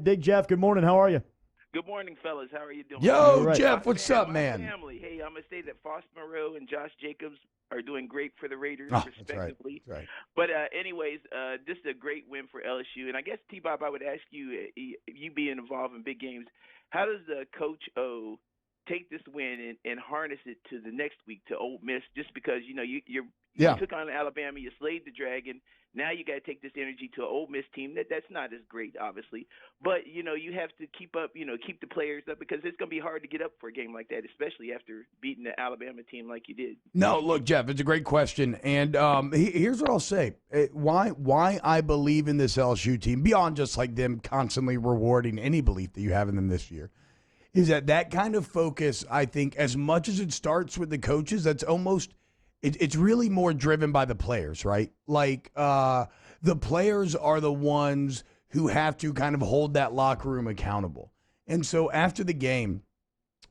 Dig Jeff, good morning. How are you? Good morning, fellas. How are you doing? Yo, Right. Jeff, what's up, man? Family. Hey, I'm going to say that Foster Moreau and Josh Jacobs are doing great for the Raiders, Oh, respectively. That's right. But anyways, this is a great win for LSU. And I guess, T-Bob, I would ask you, you being involved in big games, how does Coach O take this win and harness it to the next week to Ole Miss? Just because, you took on Alabama, you slayed the Dragon. Now you got to take this energy to an Ole Miss team that's not as great, obviously. But, you have to keep up, keep the players up because it's going to be hard to get up for a game like that, especially after beating the Alabama team like you did. No, look, Jeff, it's a great question. And here's what I'll say. Why I believe in this LSU team, beyond just like them constantly rewarding any belief that you have in them this year, is that kind of focus, I think, as much as it starts with the coaches, that's almost – it's really more driven by the players, right? Like the players are the ones who have to kind of hold that locker room accountable. And so after the game,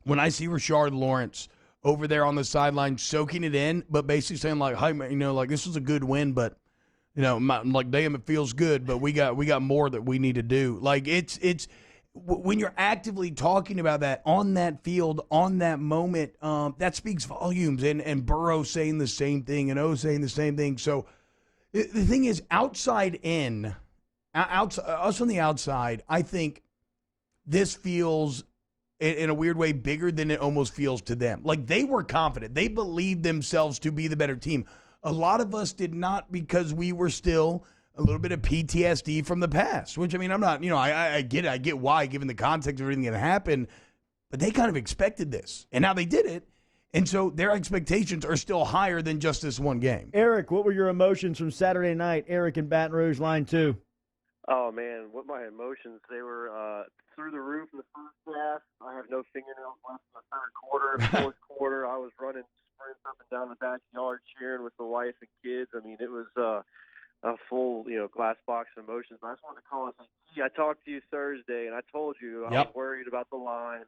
when I see Rashard Lawrence over there on the sideline soaking it in, but basically saying like, "Hey, like this was a good win, but like damn, it feels good, but we got more that we need to do." Like it's when you're actively talking about that on that field, on that moment, that speaks volumes. And Burrows saying the same thing and O saying the same thing. So the thing is, us on the outside, I think this feels in a weird way bigger than it almost feels to them. Like they were confident. They believed themselves to be the better team. A lot of us did not because we were still a little bit of PTSD from the past, which, I mean, I'm not, I get it. I get why, given the context of everything that happened, but they kind of expected this, and now they did it, and so their expectations are still higher than just this one game. Eric, what were your emotions from Saturday night? Eric in Baton Rouge, line 2. Oh, man, what my emotions, they were through the roof in the first half. I have no fingernails left in the third quarter. Fourth quarter, I was running sprints up and down the backyard cheering with the wife and kids. I mean, it was a full, glass box of emotions. But I just wanted to call and say, I talked to you Thursday, and I told you I was worried about the line.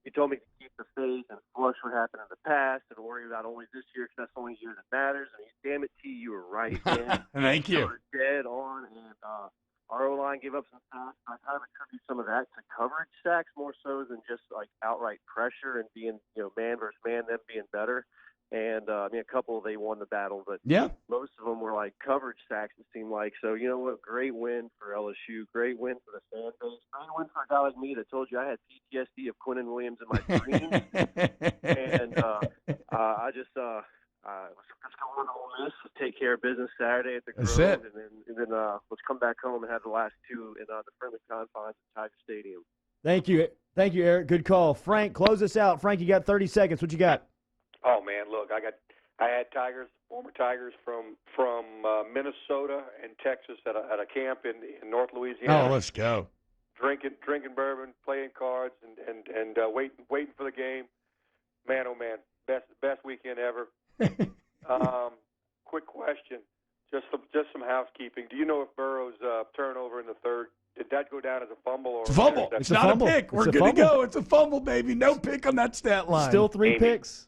You told me to keep the faith and flush what happened in the past and worry about only this year because that's the only year that matters. I mean, damn it, T, you were right, man. Thank you. You were dead on, and our O-line gave up some sacks. I kind of attribute some of that to coverage sacks more so than just, like, outright pressure and being, man versus man, them being better. And, a couple, they won the battle, but most of them were, like, coverage sacks, it seemed like. So, you know what, great win for LSU, great win for the fan base, great win for a guy like me that told you I had PTSD of Quinnen Williams in my dreams. And I just let's go on to Ole Miss, take care of business Saturday at the Grove, and then let's come back home and have the last two in the friendly confines at Tiger Stadium. Thank you, Eric. Good call. Frank, close us out. Frank, you got 30 seconds. What you got? Oh man, look, I had former Tigers from Minnesota and Texas at a camp in North Louisiana. Oh, let's go. Drinking bourbon, playing cards, and waiting for the game. Man, oh man, best weekend ever. Quick question, just some housekeeping. Do you know if Burrows' turnover in the third, did that go down as a fumble or It's a fumble? It's not fumble. a pick. We're good to go. It's a fumble, baby. No pick on that stat line. Still 3 picks.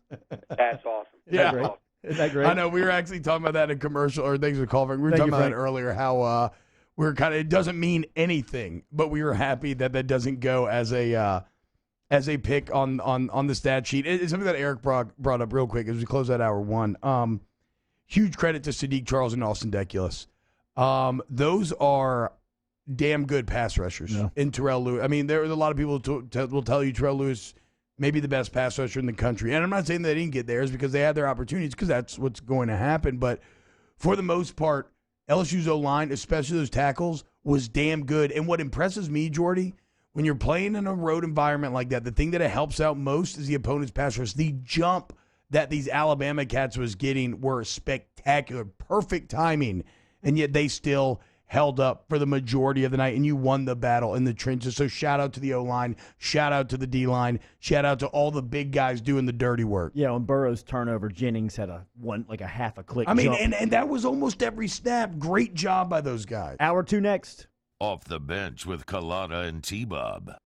That's awesome. Isn't that great? I know. We were actually talking about that in commercial, or thanks for calling. We were talking about that earlier, how we're kind of, it doesn't mean anything, but we were happy that doesn't go as a pick on the stat sheet. It's something that Eric brought up real quick as we close out hour one. Huge credit to Sadiq Charles and Austin Deculus. Those are damn good pass rushers in Terrell Lewis. I mean, there are a lot of people will tell you Terrell Lewis may be the best pass rusher in the country. And I'm not saying they didn't get theirs because they had their opportunities because that's what's going to happen. But for the most part, LSU's O-line, especially those tackles, was damn good. And what impresses me, Jordy, when you're playing in a road environment like that, the thing that it helps out most is the opponent's pass rush. The jump that these Alabama cats was getting were spectacular, perfect timing, and yet they still held up for the majority of the night, and you won the battle in the trenches. So shout out to the O-line, shout out to the D-line, shout out to all the big guys doing the dirty work. Yeah, on Burrows' turnover, Jennings had a half a click. I mean, jump. and that was almost every snap. Great job by those guys. Hour 2 next. Off the bench with Kalana and T-Bob.